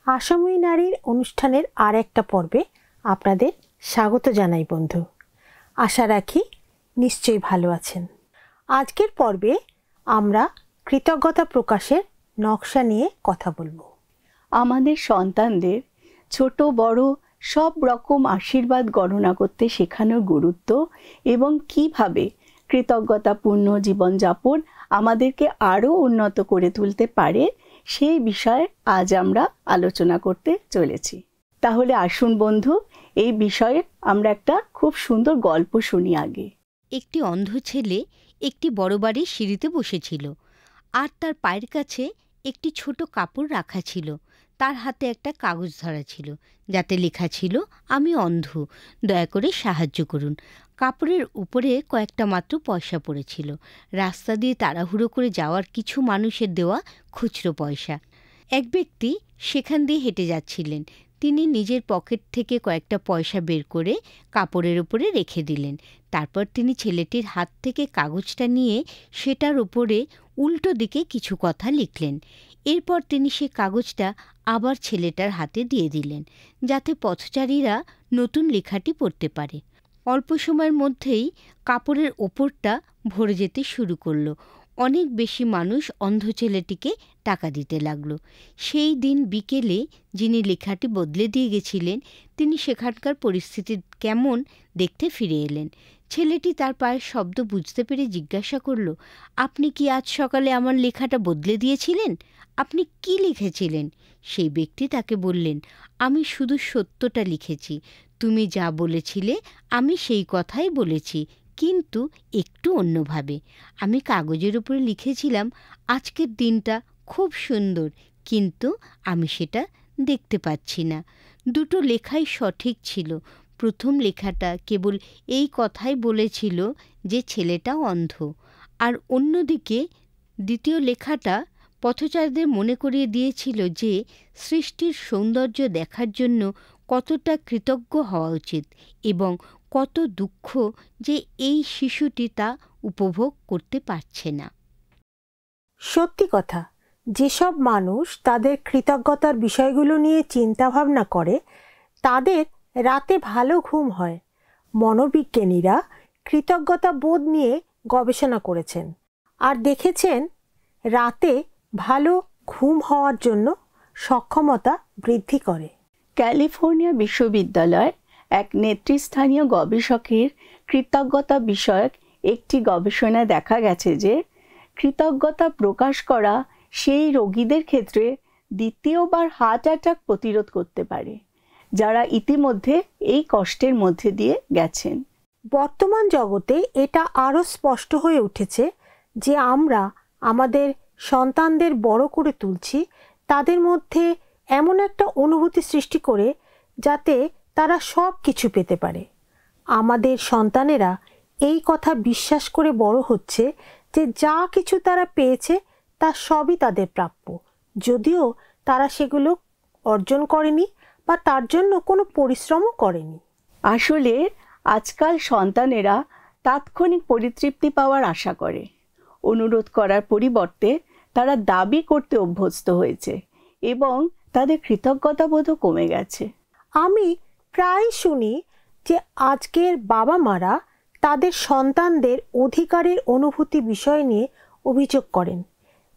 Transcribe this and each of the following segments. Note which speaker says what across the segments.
Speaker 1: আসামী নারীর অনুষ্ঠানের আর একটা পর্বে আপনাদের স্বাগত জানাই বন্ধু। আশা রাখি নিশ্চয়ই ভালো আছেন। আজকের পর্বে আমরা কৃতজ্ঞতা প্রকাশের নকশা নিয়ে কথা বলবো।
Speaker 2: আমাদের সন্তানদের ছোট বড় সব রকম আশীর্বাদ গণনা করতে শেখানোর গুরুত্ব এবং কিভাবে কৃতজ্ঞতাপূর্ণ জীবনযাপন আমাদেরকে আরও উন্নত করে তুলতে পারে সেই বিষয়ে আজ আমরা আলোচনা করতে চলেছি। তাহলে আসুন বন্ধু, এই বিষয়ে আমরা একটা খুব সুন্দর গল্প শুনি আগে।
Speaker 3: একটি অন্ধ ছেলে একটি বড় বাড়ির সিঁড়িতে বসেছিল, আর তার পায়ের কাছে একটি ছোট কাপড় রাখা ছিল। তার হাতে একটা কাগজ ধরা ছিল, যাতে লেখা ছিল, আমি অন্ধ, দয়া করে সাহায্য করুন। কাপড়ের উপরে কয়েকটা মাত্র পয়সা পড়েছিল, রাস্তা দিয়ে তাড়াহুড়ো করে যাওয়ার কিছু মানুষের দেওয়া খুচরো পয়সা। এক ব্যক্তি সেখান দিয়ে হেঁটে যাচ্ছিলেন। তিনি নিজের পকেট থেকে কয়েকটা পয়সা বের করে কাপড়ের উপরে রেখে দিলেন। তারপর তিনি ছেলেটির হাত থেকে কাগজটা নিয়ে সেটার উপরে উল্টো দিকে কিছু কথা লিখলেন। এরপর তিনি সে কাগজটা আবার ছেলেটার হাতে দিয়ে দিলেন, যাতে পথচারীরা নতুন লেখাটি পড়তে পারে। অল্প সময়ের মধ্যেই কাপড়ের ওপরটা ভরে যেতে শুরু করলো। অনেক বেশি মানুষ অন্ধ ছেলেটিকে টাকা দিতে লাগলো। সেই দিন বিকেলে যিনি লেখাটি বদলে দিয়ে গেছিলেন, তিনি সেখানকার পরিস্থিতি কেমন দেখতে ফিরে এলেন। ছেলেটি তার পায়ের শব্দ বুঝতে পেরে জিজ্ঞাসা করল, আপনি কি আজ সকালে আমার লেখাটা বদলে দিয়েছিলেন? আপনি কি লিখেছিলেন? সেই ব্যক্তি তাকে বললেন, আমি শুধু সত্যটা লিখেছি। তুমি যা বলেছিলে আমি সেই কথাই বলেছি, কিন্তু একটু অন্যভাবে। আমি কাগজের উপরে লিখেছিলাম, আজকের দিনটা খুব সুন্দর, কিন্তু আমি সেটা দেখতে পাচ্ছি না। দুটো লেখাই সঠিক ছিল। প্রথম লেখাটা কেবল এই কথাই বলেছিল যে ছেলেটা অন্ধ, আর অন্যদিকে দ্বিতীয় লেখাটা পথচারীদের মনে করিয়ে দিয়েছিল যে সৃষ্টির সৌন্দর্য দেখার জন্য কতটা কৃতজ্ঞ হওয়া উচিত এবং কত দুঃখ যে এই শিশুটি তা উপভোগ করতে পারছে না।
Speaker 1: সত্যি কথা, যেসব মানুষ তাদের কৃতজ্ঞতার বিষয়গুলো নিয়ে চিন্তা ভাবনা করে তাদের রাতে ভালো ঘুম হয়। মনোবিজ্ঞানীরা কৃতজ্ঞতা বোধ নিয়ে গবেষণা করেছেন আর দেখেছেন রাতে ভালো ঘুম হওয়ার জন্য সক্ষমতা বৃদ্ধি করে।
Speaker 2: ক্যালিফোর্নিয়া বিশ্ববিদ্যালয়ের এক নেতৃস্থানীয় গবেষকের কৃতজ্ঞতা বিষয়ক একটি গবেষণায় দেখা গেছে যে কৃতজ্ঞতা প্রকাশ করা সেই রোগীদের ক্ষেত্রে দ্বিতীয়বার হার্ট অ্যাটাক প্রতিরোধ করতে পারে, যারা ইতিমধ্যে এই কষ্টের মধ্যে দিয়ে গেছেন।
Speaker 1: বর্তমান জগতে এটা আরও স্পষ্ট হয়ে উঠেছে যে আমরা আমাদের সন্তানদের বড় করে তুলছি তাদের মধ্যে এমন একটা অনুভূতি সৃষ্টি করে যাতে তারা সব কিছু পেতে পারে। আমাদের সন্তানেরা এই কথা বিশ্বাস করে বড় হচ্ছে যে যা কিছু তারা পেয়েছে তা সবই তাদের প্রাপ্য, যদিও তারা সেগুলো অর্জন করেনি বা তার জন্য কোনো পরিশ্রমও করেনি।
Speaker 2: আসলে আজকাল সন্তানেরা তাৎক্ষণিক পরিতৃপ্তি পাওয়ার আশা করে। অনুরোধ করার পরিবর্তে তারা দাবি করতে অভ্যস্ত হয়েছে এবং তাদের কৃতজ্ঞতাবোধও কমে গেছে। আমি
Speaker 1: প্রায় শুনি যে আজকের বাবা মারা তাদের সন্তানদের অধিকারের অনুভূতি বিষয় নিয়ে অভিযোগ করেন,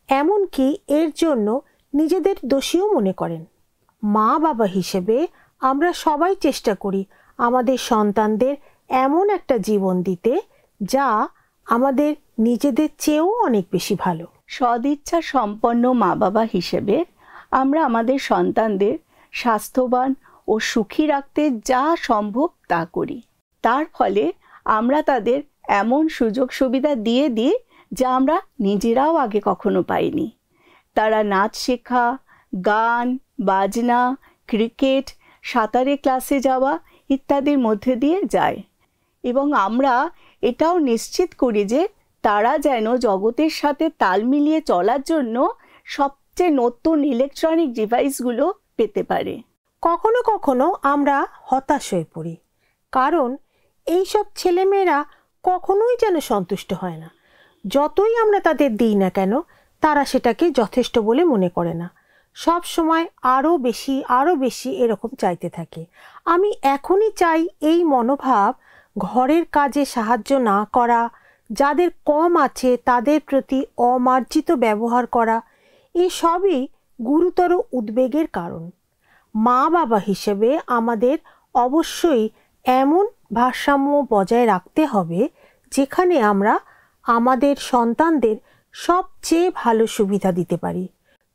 Speaker 1: এমনকি এর জন্য নিজেদের দোষীও মনে করেন। মা বাবা হিসেবে আমরা সবাই চেষ্টা করি আমাদের সন্তানদের এমন একটা জীবন দিতে যা আমাদের নিজেদের চেয়েও অনেক বেশি ভালো।
Speaker 2: সদিচ্ছা সম্পন্ন মা বাবা হিসেবে আমরা আমাদের সন্তানদের স্বাস্থ্যবান ও সুখী রাখতে যা সম্ভব তা করি। তার ফলে আমরা তাদের এমন সুযোগ সুবিধা দিয়ে দিই যা আমরা নিজেরাও আগে কখনো পাইনি। তারা নাচ শেখা, গান বাজনা, ক্রিকেট, সাঁতারে ক্লাসে যাওয়া ইত্যাদির মধ্যে দিয়ে যায় এবং আমরা এটাও নিশ্চিত করি যে তারা যেন জগতের সাথে তাল মিলিয়ে চলার জন্য সবচেয়ে নতুন ইলেকট্রনিক ডিভাইসগুলো পেতে পারে।
Speaker 1: কখনো কখনো আমরা হতাশ হয়ে পড়ি, কারণ এইসব ছেলেমেয়েরা কখনোই যেন সন্তুষ্ট হয় না। যতই আমরা তাদের দিই না কেন তারা সেটাকে যথেষ্ট বলে মনে করে না। সব সময় আরও বেশি এরকম চাইতে থাকে। আমি এখনই চাই এই মনোভাব, ঘরের কাজে সাহায্য না করা, যাদের কম আছে তাদের প্রতি অমার্জিত ব্যবহার করা, এসবই গুরুতর উদ্বেগের কারণ। মা বাবা হিসেবে আমাদের অবশ্যই এমন ভারসাম্য বজায় রাখতে হবে যেখানে আমরা আমাদের সন্তানদের সবচেয়ে ভালো সুবিধা দিতে পারি।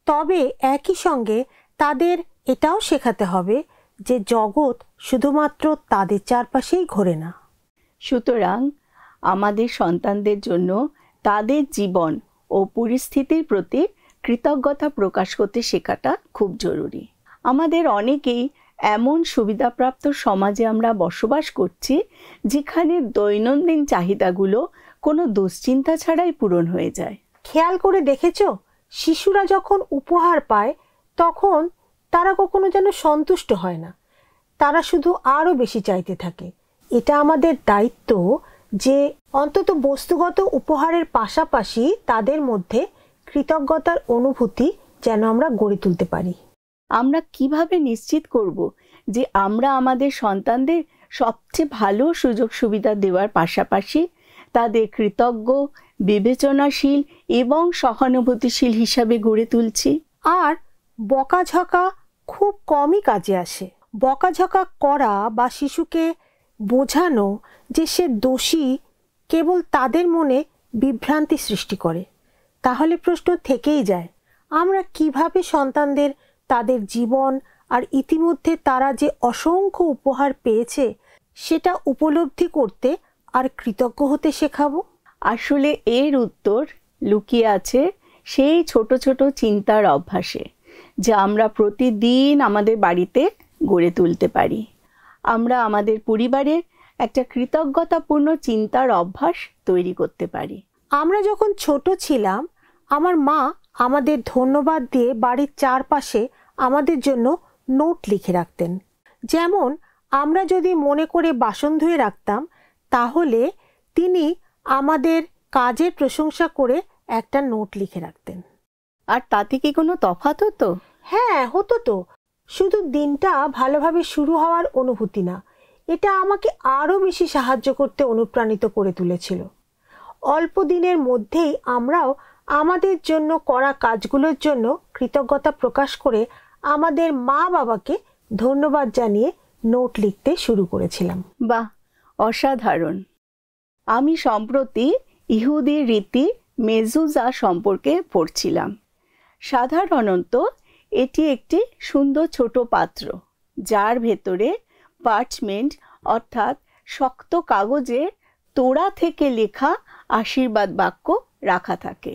Speaker 1: তবে একই সঙ্গে তাদের এটাও শেখাতে হবে যে জগৎ শুধুমাত্র তাদের চারপাশেই ঘোরে না।
Speaker 2: সুতরাং আমাদের সন্তানদের জন্য তাদের জীবন ও পরিস্থিতির প্রতি কৃতজ্ঞতা প্রকাশ করতে শেখাটা খুব জরুরি। আমাদের অনেকেই এমন সুবিধাপ্রাপ্ত সমাজে আমরা বসবাস করছি যেখানে দৈনন্দিন চাহিদাগুলো কোনো দুশ্চিন্তা ছাড়াই পূরণ হয়ে যায়।
Speaker 1: খেয়াল করে দেখেছো, শিশুরা যখন উপহার পায় তখন তারা কখনো যেন সন্তুষ্ট হয় না, তারা শুধু আরও বেশি চাইতে থাকে। এটা আমাদের দায়িত্ব যে অন্তত বস্তুগত উপহারের পাশাপাশি তাদের মধ্যে কৃতজ্ঞতার অনুভূতি যেন আমরা গড়ে তুলতে পারি।
Speaker 2: আমরা কিভাবে নিশ্চিত করব যে আমরা আমাদের সন্তানদের সবচেয়ে ভালো সুযোগ সুবিধা দেওয়ার পাশাপাশি তাদের কৃতজ্ঞ, বিবেচনাশীল এবং সহানুভূতিশীল হিসাবে গড়ে তুলছি?
Speaker 1: আর বকাঝকা খুব কমই কাজে আসে। বকাঝকা করা বা শিশুকে বোঝানো যে সে দোষী কেবল তাদের মনে বিভ্রান্তি সৃষ্টি করে। তাহলে প্রশ্ন থেকেই যায়, আমরা কিভাবে সন্তানদের তাদের জীবন আর ইতিমধ্যে তারা যে অসংখ্য উপহার পেয়েছে সেটা উপলব্ধি করতে আর কৃতজ্ঞ হতে শেখাবো?
Speaker 2: আসলে এর উত্তর লুকিয়ে আছে সেই ছোট ছোট চিন্তার অভ্যাসে, যা আমরা প্রতিদিন আমাদের বাড়িতে গড়ে তুলতে পারি। আমরা আমাদের পরিবারে একটা কৃতজ্ঞতাপূর্ণ চিন্তার অভ্যাস তৈরি করতে পারি।
Speaker 1: আমরা যখন ছোট ছিলাম, আমার মা আমাদের ধন্যবাদ দিয়ে বাড়ির চারপাশে আমাদের জন্য নোট লিখে রাখতেন। যেমন আমরা যদি মনে করে বাসন ধুয়ে রাখতাম, তাহলে তিনি আমাদের কাজের প্রশংসা করে একটা নোট লিখে রাখতেন।
Speaker 2: আর তাতে কি কোনো তফাৎ হতো?
Speaker 1: হ্যাঁ, হতো তো। শুধু দিনটা ভালোভাবে শুরু হওয়ার অনুভূতি না, এটা আমাকে আরও বেশি সাহায্য করতে অনুপ্রাণিত করে তুলেছিল। অল্প দিনের মধ্যেই আমরাও আমাদের জন্য করা কাজগুলোর জন্য কৃতজ্ঞতা প্রকাশ করে আমাদের মা বাবাকে ধন্যবাদ জানিয়ে নোট লিখতে শুরু করেছিলাম।
Speaker 2: বাহ, অসাধারণ! আমি সম্প্রতি ইহুদি রীতি মেজুজা সম্পর্কে পড়ছিলাম। সাধারণত এটি একটি সুন্দর ছোট পাত্র, যার ভেতরে পার্চমেন্ট অর্থাৎ শক্ত কাগজে তোড়া থেকে লেখা আশীর্বাদ বাক্য রাখা থাকে।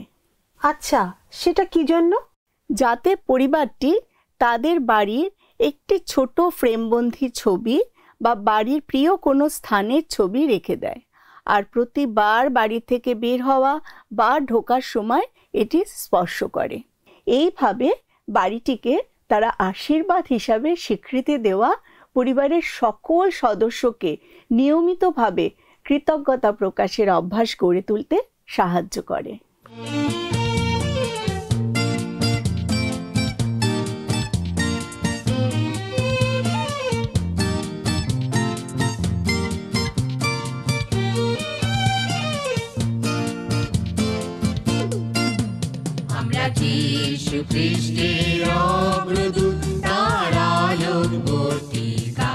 Speaker 1: আচ্ছা, সেটা কি জন্য?
Speaker 2: যাতে পরিবারটি তাদের বাড়ির একটি ছোট ফ্রেমবন্দি ছবি বা বাড়ির প্রিয় কোনো স্থানের ছবি রেখে দেয়, আর প্রতিবার বাড়ি থেকে বের হওয়া বা ঢোকার সময় এটি স্পর্শ করে। এইভাবে বাড়িটিকে তারা আশীর্বাদ হিসাবে স্বীকৃতি দেওয়া পরিবারের সকল সদস্যকে নিয়মিতভাবে কৃতজ্ঞতা প্রকাশের অভ্যাস গড়ে তুলতে সাহায্য করে।
Speaker 4: যীশু খ্রিস্টের অগ্রদূত, তার আলোক বর্তিকা,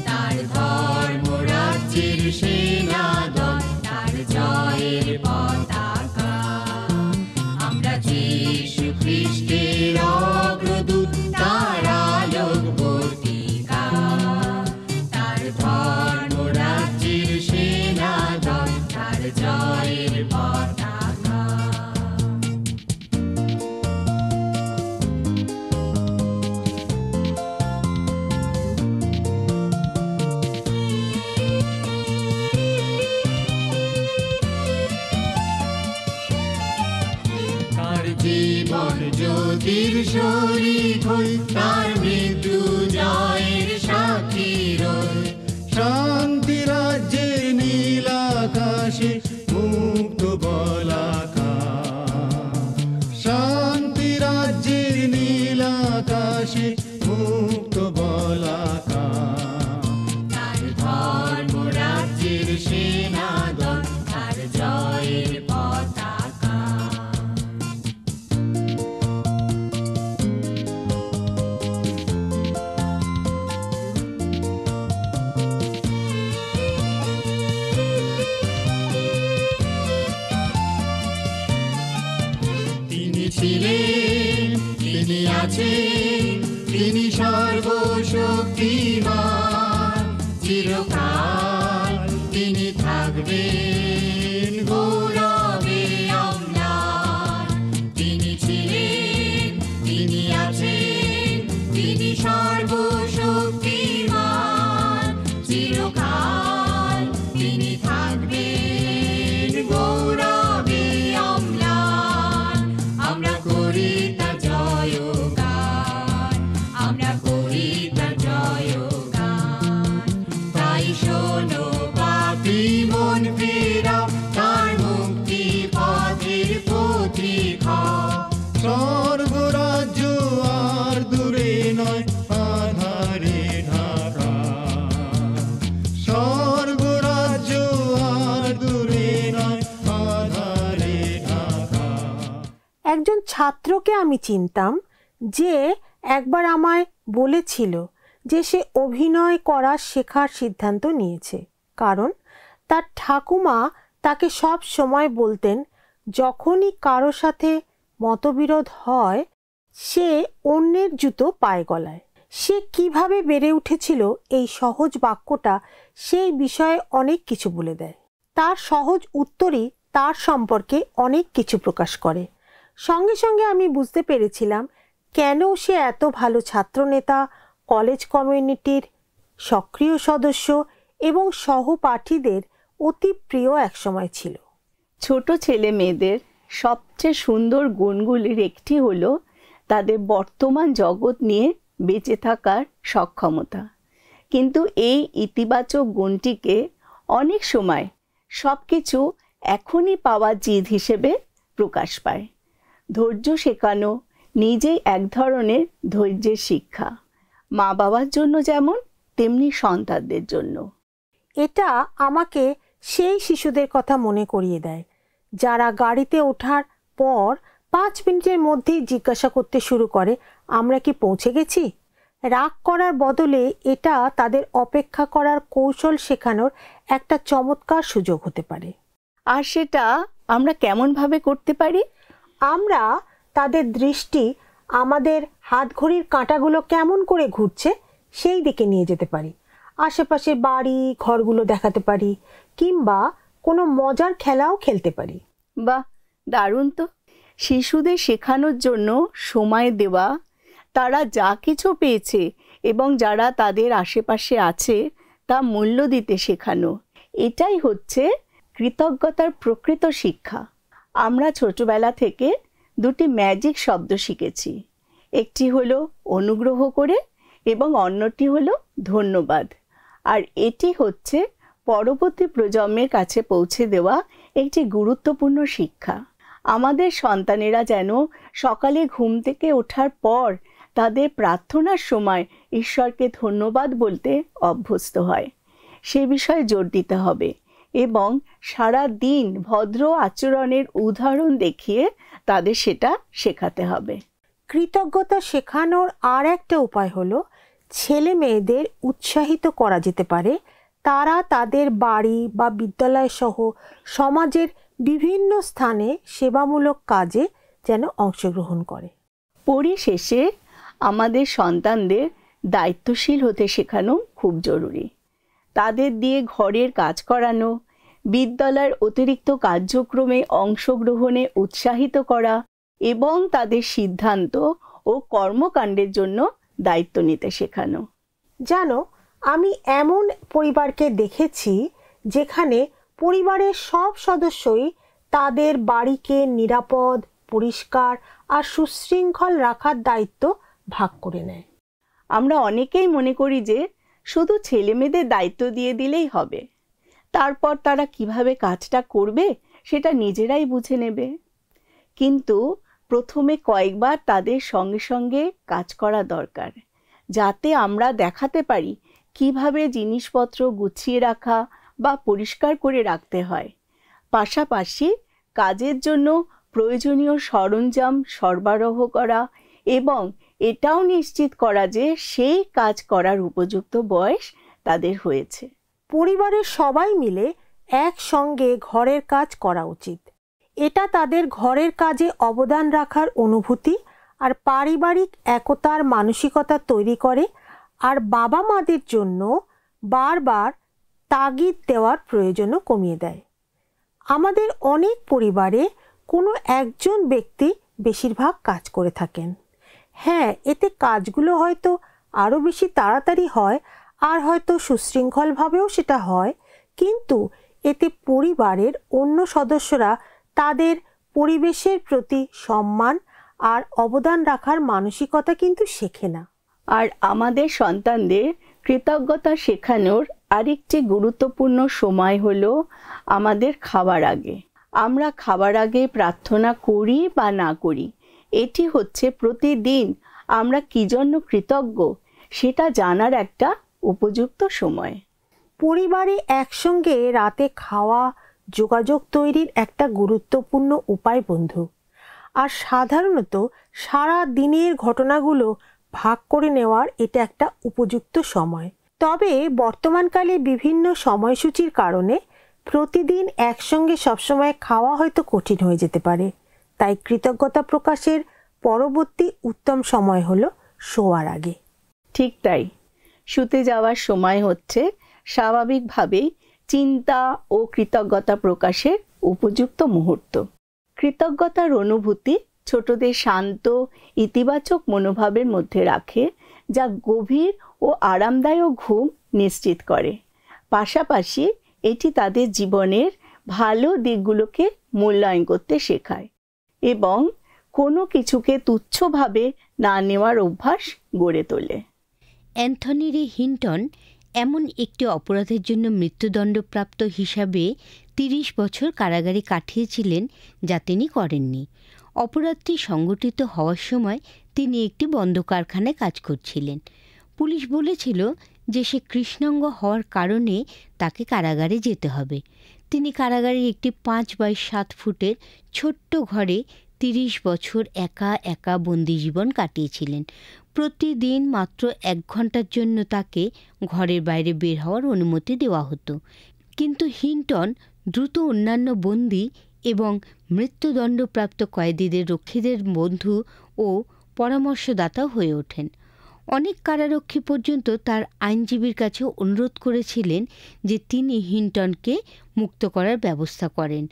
Speaker 4: তার ধর্ম রাজ্যের সেনাদল, তার জয়ের পতাকা। আমরা যীশু খ্রিস্টের অগ্রদূত, তার আলোক বর্তিকা, তার ধর্ম রাজ্যের সেনাদল, তার জয়ের পতাকা। জীবন জ্যোতির শরীক হই, তার মৃত্যু জয়ের সাক্ষী রই। শান্তি রাজ্যের নীল আকাশে মুক্ত বলাকা, শান্তি রাজ্যের
Speaker 1: ছাত্রকে আমি চিনতাম যে একবার আমায় বলেছিল যে সে অভিনয় করা শেখার সিদ্ধান্ত নিয়েছে, কারণ তার ঠাকুমা তাকে সব সময় বলতেন যখনই কারো সাথে মতবিরোধ হয় সে অন্যের জুতো পায়ে গলায়। সে কিভাবে বেড়ে উঠেছিল এই সহজ বাক্যটা সেই বিষয়ে অনেক কিছু বলে দেয়। তার সহজ উত্তরই তার সম্পর্কে অনেক কিছু প্রকাশ করে। সঙ্গে সঙ্গে আমি বুঝতে পেরেছিলাম কেন সে এত ভালো ছাত্রনেতা, কলেজ কমিউনিটির সক্রিয় সদস্য এবং সহপাঠীদের অতি প্রিয় একসময় ছিল।
Speaker 2: ছোট ছেলে মেয়েদের সবচেয়ে সুন্দর গুণগুলির একটি হলো তাদের বর্তমান জগৎ নিয়ে বেঁচে থাকার সক্ষমতা। কিন্তু এই ইতিবাচক গুণটিকে অনেক সময় সব কিছু এখনই পাওয়া জিদ হিসেবে প্রকাশ পায়। ধৈর্য শেখানো নিজেই এক ধরনের ধৈর্যের শিক্ষা, মা বাবার জন্য যেমন তেমনি সন্তানদের জন্য।
Speaker 1: এটা আমাকে সেই শিশুদের কথা মনে করিয়ে দেয় যারা গাড়িতে ওঠার পর 5 মিনিটের মধ্যেই জিজ্ঞাসা করতে শুরু করে আমরা কি পৌঁছে গেছি। রাগ করার বদলে এটা তাদের অপেক্ষা করার কৌশল শেখানোর একটা চমৎকার সুযোগ হতে পারে।
Speaker 2: আর সেটা আমরা কেমনভাবে করতে পারি?
Speaker 1: আমরা তাদের দৃষ্টি আমাদের হাতঘড়ির কাঁটাগুলো কেমন করে ঘুরছে সেই দিকে নিয়ে যেতে পারি, আশেপাশে বাড়ি ঘরগুলো দেখাতে পারি, কিংবা কোনো মজার খেলাও খেলতে পারি।
Speaker 2: বাহ, দারুণ তো। শিশুদের শেখানোর জন্য সময় দেওয়া, তারা যা কিছু পেয়েছে এবং যারা তাদের আশেপাশে আছে তা মূল্য দিতে শেখানো, এটাই হচ্ছে কৃতজ্ঞতার প্রকৃত শিক্ষা। আমরা ছোটবেলা থেকে 2টি ম্যাজিক শব্দ শিখেছি। একটি হলো অনুগ্রহ করে এবং অন্যটি হলো ধন্যবাদ। আর এটি হচ্ছে পরবর্তী প্রজন্মের কাছে পৌঁছে দেওয়া একটি গুরুত্বপূর্ণ শিক্ষা। আমাদের সন্তানেরা যেন সকালে ঘুম থেকে ওঠার পর তাদের প্রার্থনার সময় ঈশ্বরকে ধন্যবাদ বলতে অভ্যস্ত হয়, সে বিষয়ে জোর দিতে হবে এবং সারা দিন ভদ্র আচরণের উদাহরণ দেখিয়ে তাদের সেটা শেখাতে হবে।
Speaker 1: কৃতজ্ঞতা শেখানোর আর একটা উপায় হলো ছেলে মেয়েদের উৎসাহিত করা যেতে পারে তারা তাদের বাড়ি বা বিদ্যালয় সহ সমাজের বিভিন্ন স্থানে সেবামূলক কাজে যেন অংশগ্রহণ করে।
Speaker 2: পরিশেষে আমাদের সন্তানদের দায়িত্বশীল হতে শেখানো খুব জরুরি। তাদের দিয়ে ঘরের কাজ করানো, বিদ্যালয়ের অতিরিক্ত কার্যক্রমে অংশগ্রহণে উৎসাহিত করা এবং তাদের সিদ্ধান্ত ও কর্মকাণ্ডের জন্য দায়িত্ব নিতে শেখানো।
Speaker 1: জানো, আমি এমন পরিবারকে দেখেছি যেখানে পরিবারের সব সদস্যই তাদের বাড়িকে নিরাপদ, পরিষ্কার আর সুশৃঙ্খল রাখার দায়িত্ব ভাগ করে নেয়।
Speaker 2: আমরা অনেকেই মনে করি যে শুধু ছেলেমেয়েদের দায়িত্ব দিয়ে দিলেই হবে, তারপর তারা কিভাবে কাজটা করবে সেটা নিজেরাই বুঝে নেবে। কিন্তু প্রথমে কয়েকবার তাদের সঙ্গে সঙ্গে কাজ করা দরকার, যাতে আমরা দেখাতে পারি কিভাবে জিনিসপত্র গুছিয়ে রাখা বা পরিষ্কার করে রাখতে হয়। পাশাপাশি কাজের জন্য প্রয়োজনীয় সরঞ্জাম সরবরাহ করা এবং এটাও নিশ্চিত করা যে সেই কাজ করার উপযুক্ত বয়স তাদের হয়েছে।
Speaker 1: পরিবারের সবাই মিলে একসঙ্গে ঘরের কাজ করা উচিত। এটা তাদের ঘরের কাজে অবদান রাখার অনুভূতি আর পারিবারিক একতার মানসিকতা তৈরি করে, আর বাবা মাদের জন্য বারবার তাগিদ দেওয়ার প্রয়োজনও কমিয়ে দেয়। আমাদের অনেক পরিবারে কোনো একজন ব্যক্তি বেশিরভাগ কাজ করে থাকেন। হ্যাঁ, এতে কাজগুলো হয়তো আরও বেশি তাড়াতাড়ি হয় আর হয়তো সুশৃঙ্খলভাবেও সেটা হয়, কিন্তু এতে পরিবারের অন্য সদস্যরা তাদের পরিবেশের প্রতি সম্মান আর অবদান রাখার মানসিকতা কিন্তু শেখে না।
Speaker 2: আর আমাদের সন্তানদের কৃতজ্ঞতা শেখানোর আরেকটি গুরুত্বপূর্ণ সময় হলো আমাদের খাবার আগে। আমরা খাবার আগে প্রার্থনা করি বা না করি, এটি হচ্ছে প্রতিদিন আমরা কি জন্য কৃতজ্ঞ সেটা জানার একটা উপযুক্ত সময়।
Speaker 1: পরিবারে একসঙ্গে রাতে খাওয়া যোগাযোগ তৈরির একটা গুরুত্বপূর্ণ উপায় বন্ধু। আর সাধারণত সারা দিনের ঘটনাগুলো ভাগ করে নেওয়ার এটা একটা উপযুক্ত সময়। তবে বর্তমানকালে বিভিন্ন সময়সূচির কারণে প্রতিদিন একসঙ্গে সবসময় খাওয়া হয়তো কঠিন হয়ে যেতে পারে। তাই কৃতজ্ঞতা প্রকাশের পরবর্তী উত্তম সময় হলো শোয়ার আগে।
Speaker 2: ঠিক তাই, শুতে যাওয়ার সময় হচ্ছে স্বাভাবিকভাবেই চিন্তা ও কৃতজ্ঞতা প্রকাশের উপযুক্ত মুহূর্ত। কৃতজ্ঞতার অনুভূতি ছোটদের শান্ত ইতিবাচক মনোভাবের মধ্যে রাখে, যা গভীর ও আরামদায়ক ঘুম নিশ্চিত করে। পাশাপাশি এটি তাদের জীবনের ভালো দিকগুলোকে মূল্যায়ন করতে শেখায় এবং কোনো কিছুকে তুচ্ছভাবে না নেওয়ার অভ্যাস গড়ে তোলে।
Speaker 3: অ্যান্থনি রে হিন্টন এমন একটি অপরাধের জন্য মৃত্যুদণ্ডপ্রাপ্ত হিসাবে 30 বছর কারাগারে কাটিয়েছিলেন যা তিনি করেননি। অপরাধটি সংগঠিত হওয়ার সময় তিনি একটি বন্ধ কারখানায় কাজ করছিলেন। পুলিশ বলেছিল যে সে কৃষ্ণাঙ্গ হওয়ার কারণে তাকে কারাগারে যেতে হবে। তিনি কারাগারের একটি 5x7 ফুটের ছোট্ট ঘরে 30 বছর একা একা বন্দি জীবন কাটিয়েছিলেন। প্রতিদিন মাত্র 1 ঘন্টার জন্য তাকে ঘরের বাইরে বের হওয়ার অনুমতি দেওয়া হতো। কিন্তু হিন্টন দ্রুত অন্যান্য বন্দি এবং মৃত্যুদণ্ডপ্রাপ্ত কয়েদিদের রক্ষীদের বন্ধু ও পরামর্শদাতা হয়ে ওঠেন। অনেক কারারক্ষী পর্যন্ত তার আইনজীবীর কাছে অনুরোধ করেছিলেন যে তিনি হিন্টনকে মুক্ত করার ব্যবস্থা করেন।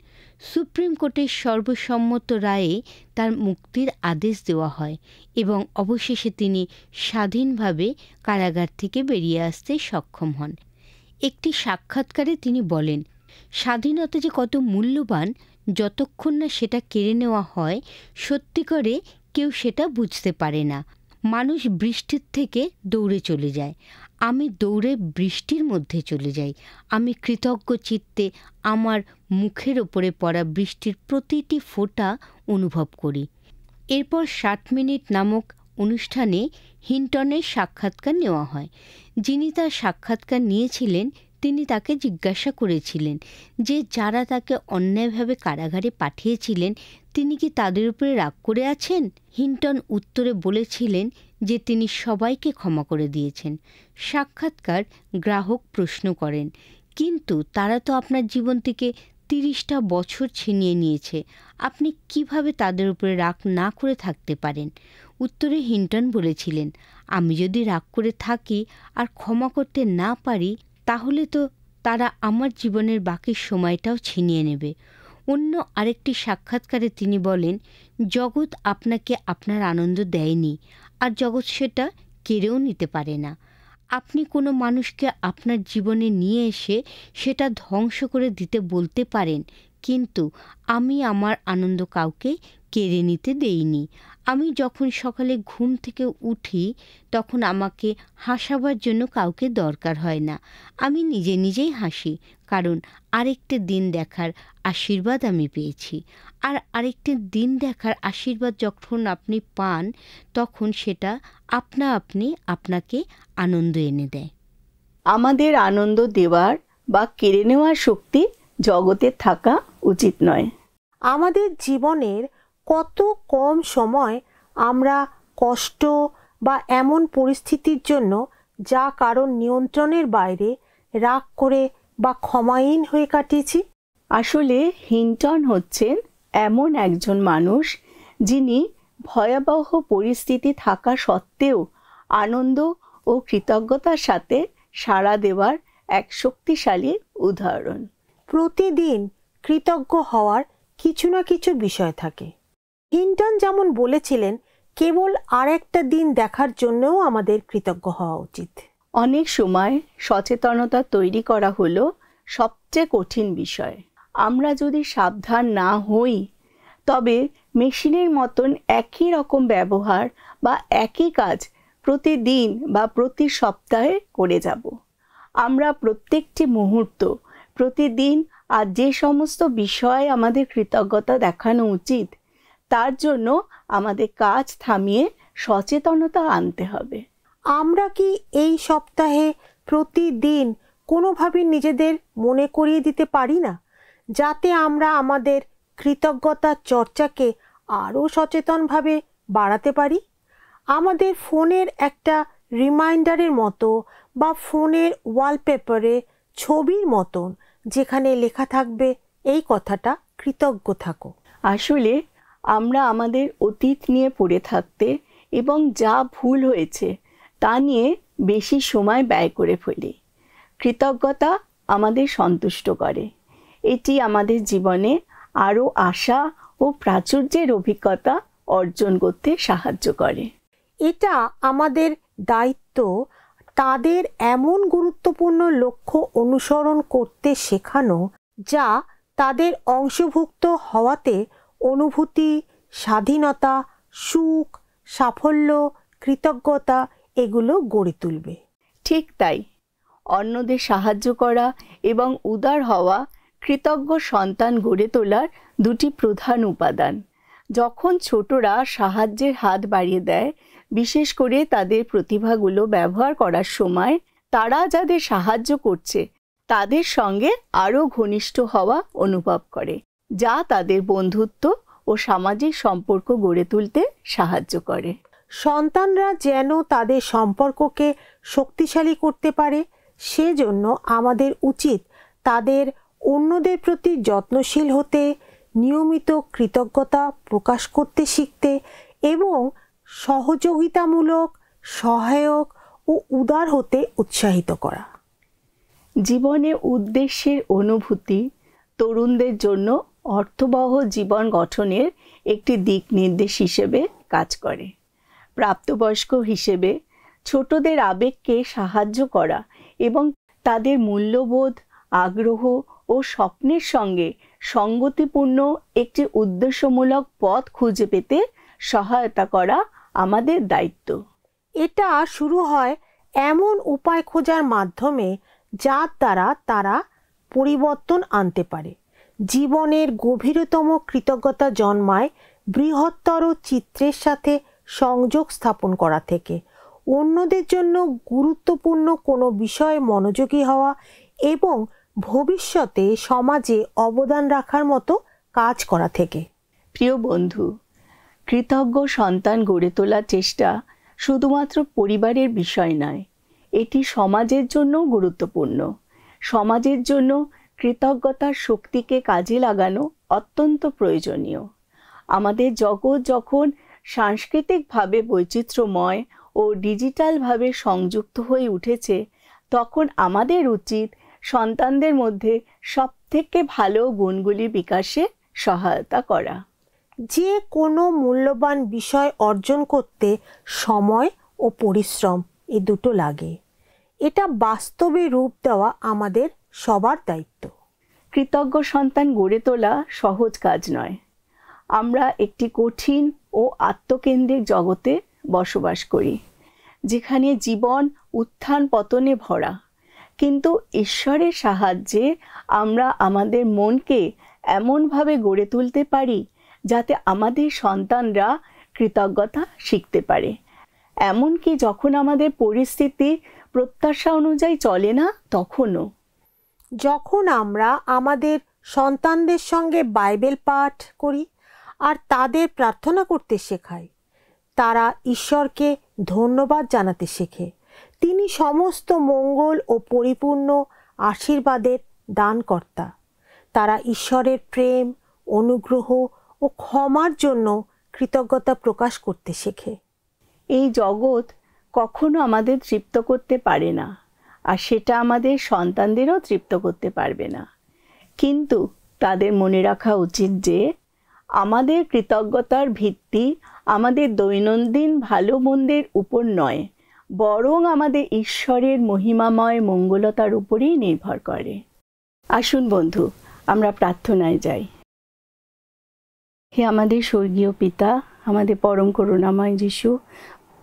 Speaker 3: সুপ্রিম কোর্টের সর্বসম্মত রায়ে তার মুক্তির আদেশ দেওয়া হয় এবং অবশেষে তিনি স্বাধীনভাবে কারাগার থেকে বেরিয়ে আসতে সক্ষম হন। একটি সাক্ষাৎকারে তিনি বলেন, স্বাধীনতা যে কত মূল্যবান, যতক্ষণ না সেটা কেড়ে নেওয়া হয় সত্যি করে কেউ সেটা বুঝতে পারে না। মানুষ বৃষ্টির থেকে দৌড়ে চলে যায়, আমি দৌড়ে বৃষ্টির মধ্যে চলে যাই। আমি কৃতজ্ঞ চিত্তে আমার মুখের ওপরে পড়া বৃষ্টির প্রতিটি ফোঁটা অনুভব করি। এরপর 60 মিনিট নামক অনুষ্ঠানে হিন্টনের সাক্ষাৎকার নেওয়া হয়। যিনি তার সাক্ষাৎকার নিয়েছিলেন তিনি তাকে জিজ্ঞাসা করেছিলেন যে যারা তাকে অন্যায়ভাবে কারাগারে পাঠিয়েছিলেন তিনি কি তাদের উপরে রাগ করে আছেন। হিন্টন উত্তরে বলেছিলেন যে তিনি সবাইকে ক্ষমা করে দিয়েছেন। সাক্ষাৎকার গ্রাহক প্রশ্ন করেন, কিন্তু তারা তো আপনার জীবন থেকে 30টা বছর ছিনিয়ে নিয়েছে, আপনি কিভাবে তাদের উপরে রাগ না করে থাকতে পারেন। উত্তরে হিন্টন বলেছিলেন, আমি যদি রাগ করে থাকি আর ক্ষমা করতে না পারি তাহলে তো তারা আমার জীবনের বাকি সময়টাও ছিনিয়ে নেবে। অন্য আরেকটি সাক্ষাৎকারে তিনি বলেন, জগৎ আপনাকে আপনার আনন্দ দেয়নি আর জগৎ সেটা কেড়েও নিতে পারে না। আপনি কোনো মানুষকে আপনার জীবনে নিয়ে এসে সেটা ধ্বংস করে দিতে বলতে পারেন, কিন্তু আমি আমার আনন্দ কাউকে কেড়ে নিতে দেইনি। আমি যখন সকালে ঘুম থেকে উঠি তখন আমাকে হাসাবার জন্য কাউকে দরকার হয় না, আমি নিজে নিজেই হাসি, কারণ আরেকটা দিন দেখার আশীর্বাদ আমি পেয়েছি। আর আরেকটা দিন দেখার আশীর্বাদ যখন আপনি পান তখন সেটা আপনা আপনি আপনাকে আনন্দ এনে দেয়।
Speaker 2: আমাদের আনন্দ দেওয়ার বা কেড়ে নেওয়ার শক্তি জগতে থাকা উচিত নয়।
Speaker 1: আমাদের জীবনের কত কম সময় আমরা কষ্ট বা এমন পরিস্থিতির জন্য যা কারণ নিয়ন্ত্রণের বাইরে রাগ করে বা ক্ষমাহীন হয়ে কাটিয়েছি।
Speaker 2: আসলে হিন্টন হচ্ছেন এমন একজন মানুষ যিনি ভয়াবহ পরিস্থিতি থাকা সত্ত্বেও আনন্দ ও কৃতজ্ঞতার সাথে সাড়া দেওয়ার এক শক্তিশালী উদাহরণ।
Speaker 1: প্রতিদিন কৃতজ্ঞ হওয়ার কিছু না কিছু বিষয় থাকে। হিন্টন যেমন বলেছিলেন, কেবল আরেকটা দিন দেখার জন্যও আমাদের কৃতজ্ঞ হওয়া উচিত।
Speaker 2: অনেক সময় সচেতনতা তৈরি করা হলো সবচেয়ে কঠিন বিষয়। আমরা যদি সাবধান না হই তবে মেশিনের মতন একই রকম ব্যবহার বা একই কাজ প্রতিদিন বা প্রতি সপ্তাহে করে যাব। আমরা প্রত্যেকটি মুহূর্ত, প্রতিদিন আর যে সমস্ত বিষয়ে আমাদের কৃতজ্ঞতা দেখানো উচিত তার জন্য আমাদের কাজ থামিয়ে সচেতনতা আনতে হবে।
Speaker 1: আমরা কি এই সপ্তাহে প্রতিদিন কোনোভাবে নিজেদের মনে করিয়ে দিতে পারি না, যাতে আমরা আমাদের কৃতজ্ঞতার চর্চাকে আরও সচেতনভাবে বাড়াতে পারি? আমাদের ফোনের একটা রিমাইন্ডারের মতো বা ফোনের ওয়ালপেপারে ছবির মতন যেখানে লেখা থাকবে এই কথাটা, কৃতজ্ঞ থাকো।
Speaker 2: আসলে আমরা আমাদের অতীত নিয়ে পড়ে থাকতে এবং যা ভুল হয়েছে তা নিয়ে বেশি সময় ব্যয় করে ফেলি। কৃতজ্ঞতা আমাদের সন্তুষ্ট করে। এটি আমাদের জীবনে আরও আশা ও প্রাচুর্যের অভিজ্ঞতা অর্জন করতে সাহায্য করে।
Speaker 1: এটা আমাদের দায়িত্ব তাদের এমন গুরুত্বপূর্ণ লক্ষ্য অনুসরণ করতে শেখানো যা তাদের অংশভুক্ত হওয়াতে অনুভূতি, স্বাধীনতা, সুখ, সাফল্য, কৃতজ্ঞতা এগুলো গড়ে তুলবে।
Speaker 2: ঠিক তাই, অন্যদের সাহায্য করা এবং উদার হওয়া কৃতজ্ঞ সন্তান গড়ে তোলার দুটি প্রধান উপাদান। যখন ছোটরা সাহায্যের হাত বাড়িয়ে দেয়, বিশেষ করে তাদের প্রতিভাগুলো ব্যবহার করার সময়, তারা যাদের সাহায্য করছে তাদের সঙ্গে আরও ঘনিষ্ঠ হওয়া অনুভব করে, যা তাদের বন্ধুত্ব ও সামাজিক সম্পর্ক গড়ে তুলতে সাহায্য করে।
Speaker 1: সন্তানরা যেন তাদের সম্পর্ককে শক্তিশালী করতে পারে, সেজন্য আমাদের উচিত তাদের অন্যদের প্রতি যত্নশীল হতে, নিয়মিত কৃতজ্ঞতা প্রকাশ করতে শিখতে এবং সহযোগিতামূলক, সহায়ক ও উদার হতে উৎসাহিত করা।
Speaker 2: জীবনে উদ্দেশ্যের অনুভূতি তরুণদের জন্য অর্থবহ জীবন গঠনের একটি দিক নির্দেশ হিসেবে কাজ করে। প্রাপ্তবয়স্ক হিসেবে ছোটদের আবেগকে সাহায্য করা এবং তাদের মূল্যবোধ, আগ্রহ ও স্বপ্নের সঙ্গে সঙ্গতিপূর্ণ একটি উদ্দেশ্যমূলক পথ খুঁজে পেতে সহায়তা করা আমাদের দায়িত্ব।
Speaker 1: এটা শুরু হয় এমন উপায় খোঁজার মাধ্যমে যার দ্বারা তারা পরিবর্তন আনতে পারে। জীবনের গভীরতম কৃতজ্ঞতা জন্মায় বৃহত্তর চিত্রের সাথে সংযোগ স্থাপন করা থেকে, অন্যদের জন্য গুরুত্বপূর্ণ কোনো বিষয়ে মনোযোগী হওয়া এবং ভবিষ্যতে সমাজে অবদান রাখার মতো কাজ করা থেকে।
Speaker 2: প্রিয় বন্ধু, কৃতজ্ঞ সন্তান গড়ে তোলার চেষ্টা শুধুমাত্র পরিবারের বিষয় নয়, এটি সমাজের জন্য গুরুত্বপূর্ণ। সমাজের জন্য কৃতজ্ঞতার শক্তিকে কাজে লাগানো অত্যন্ত প্রয়োজনীয়। আমাদের জগৎ যখন সাংস্কৃতিকভাবে বৈচিত্র্যময় ও ডিজিটালভাবে সংযুক্ত হয়ে উঠেছে, তখন আমাদের উচিত সন্তানদের মধ্যে সবথেকে ভালো গুণগুলি বিকাশে সহায়তা করা।
Speaker 1: যে কোনো মূল্যবান বিষয় অর্জন করতে সময় ও পরিশ্রম এই দুটো লাগে। এটা বাস্তবে রূপ দেওয়া আমাদের সবার দায়িত্ব।
Speaker 2: কৃতজ্ঞ সন্তান গড়ে তোলা সহজ কাজ নয়। আমরা একটি কঠিন ও আত্মকেন্দ্রিক জগতে বসবাস করি, যেখানে জীবন উত্থান পতনে ভরা। কিন্তু ঈশ্বরের সাহায্যে আমরা আমাদের মনকে এমনভাবে গড়ে তুলতে পারি যাতে আমাদের সন্তানরা কৃতজ্ঞতা শিখতে পারে, এমনকি যখন আমাদের পরিস্থিতি প্রত্যাশা অনুযায়ী চলে না তখনও।
Speaker 1: যখন আমরা আমাদের সন্তানদের সঙ্গে বাইবেল পাঠ করি আর তাদের প্রার্থনা করতে শেখাই, তারা ঈশ্বরকে ধন্যবাদ জানাতে শেখে। তিনি সমস্ত মঙ্গল ও পরিপূর্ণ আশীর্বাদের দানকর্তা। তারা ঈশ্বরের প্রেম, অনুগ্রহ ও ক্ষমার জন্য কৃতজ্ঞতা প্রকাশ করতে শেখে।
Speaker 2: এই জগৎ কখনো আমাদের তৃপ্ত করতে পারে না, আর সেটা আমাদের সন্তানদেরও তৃপ্ত করতে পারবে না। কিন্তু তাদের মনে রাখা উচিত যে আমাদের কৃতজ্ঞতার ভিত্তি আমাদের দৈনন্দিন ভালো মন্দের উপর নয়, বরং আমাদের ঈশ্বরের মহিমাময় মঙ্গলতার উপরেই নির্ভর করে। আসুন বন্ধু, আমরা প্রার্থনায় যাই। হে আমাদের স্বর্গীয় পিতা, আমাদের পরম করুণাময় যিশু,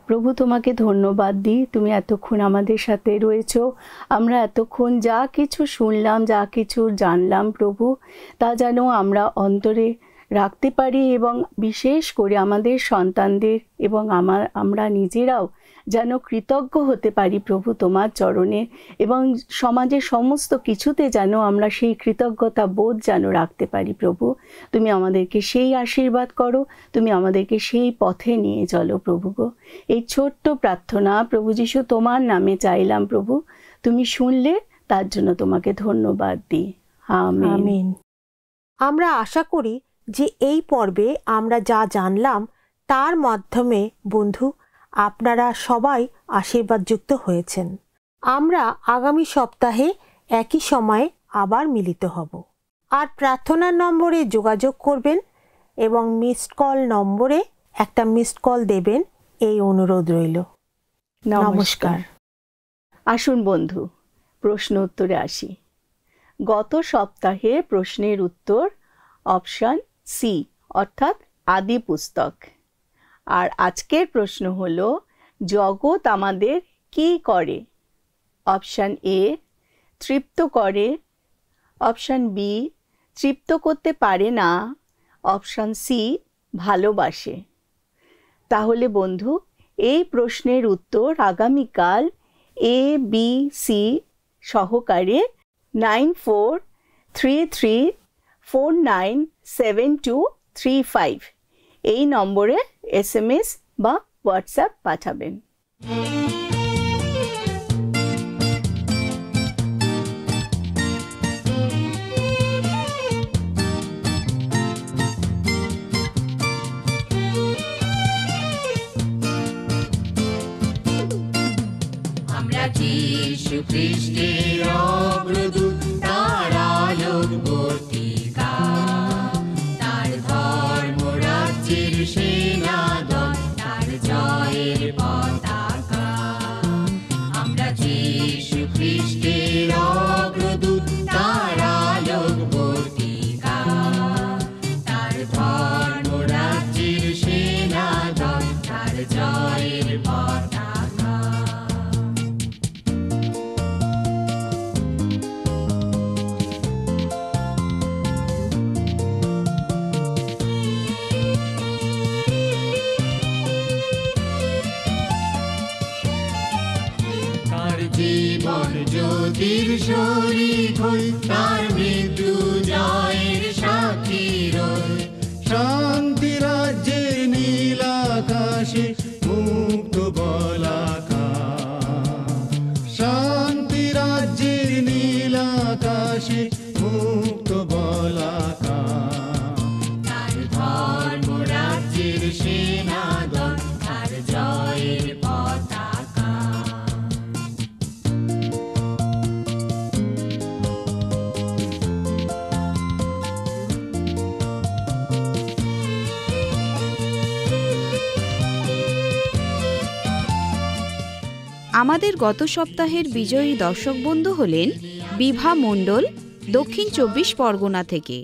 Speaker 2: প্রভু তোমাকে ধন্যবাদ দিই, তুমি এতক্ষণ আমাদের সাথে রয়েছো। আমরা এতক্ষণ যা কিছু শুনলাম, যা কিছু জানলাম প্রভু, তা যেন আমরা অন্তরে রাখতে পারি এবং বিশেষ করে আমাদের সন্তানদের এবং আমরা নিজেরাও যেন কৃতজ্ঞ হতে পারি প্রভু তোমার চরণে, এবং সমাজের সমস্ত কিছুতে যেন আমরা সেই কৃতজ্ঞতা বোধ যেন রাখতে পারি প্রভু। তুমি আমাদেরকে সেই আশীর্বাদ করো, তুমি আমাদেরকে সেই পথে নিয়ে চলো প্রভু গো। এই ছোট্ট প্রার্থনা প্রভু যিশু তোমার নামে চাইলাম প্রভু, তুমি শুনলে, তার জন্য তোমাকে ধন্যবাদ দিই। আমিন।
Speaker 1: আমরা আশা করি যে এই পর্বে আমরা যা জানলাম তার মাধ্যমে বন্ধু আপনারা সবাই আশীর্বাদযুক্ত হয়েছেন। আমরা আগামী সপ্তাহে একই সময়ে আবার মিলিত হব। আর প্রার্থনার নম্বরে যোগাযোগ করবেন এবং মিসড কল নম্বরে একটা মিসড কল দেবেন, এই অনুরোধ রইল। নমস্কার।
Speaker 2: আসুন বন্ধু, প্রশ্ন উত্তরে আসি। গত সপ্তাহে প্রশ্নের উত্তর অপশন সি, অর্থাৎ আদি পুস্তক। আর আজকের প্রশ্ন হলো, জগৎ আমাদের কি করে? অপশন এ, তৃপ্ত করে। অপশন বি, তৃপ্ত করতে পারে না। অপশন সি, ভালোবাসে। তাহলে বন্ধু, এই প্রশ্নের উত্তর আগামীকাল ABC সহকারে 9433497235 এই নম্বরে SMS বা হোয়াটসঅ্যাপ পাঠাবেন।
Speaker 4: আমরা যীশু খ্রিস্টের অগ্রদূত, তার আলোক বর্তিকা, তার ধর্মরাজ্যের সেনাদল, তার জয়ের পতাকা। আমরা যীশু খ্রিস্টের অগ্রদূত, তার আলোক বর্তিকা, তার ধর্মরাজ্যের সেনাদল, তার জয়ের পতাকা। জীবন জ্যোতির শরীর হই, তার মৃত্যু জয়ের সাক্ষী রই। শান্তি রাজ্যের নীল আকাশে মুক্ত বলাকা, শান্তি রাজ্যের নীল আকাশে মুক্ত বলাকা। তার ধর্ম রাজ্যের সেনাদল, তার জয়ের পতাকা।
Speaker 5: আমাদের গত সপ্তাহের বিজয়ী দর্শক বন্ধু হলেন বিভা মণ্ডল, দক্ষিণ 24 পরগনা থেকে।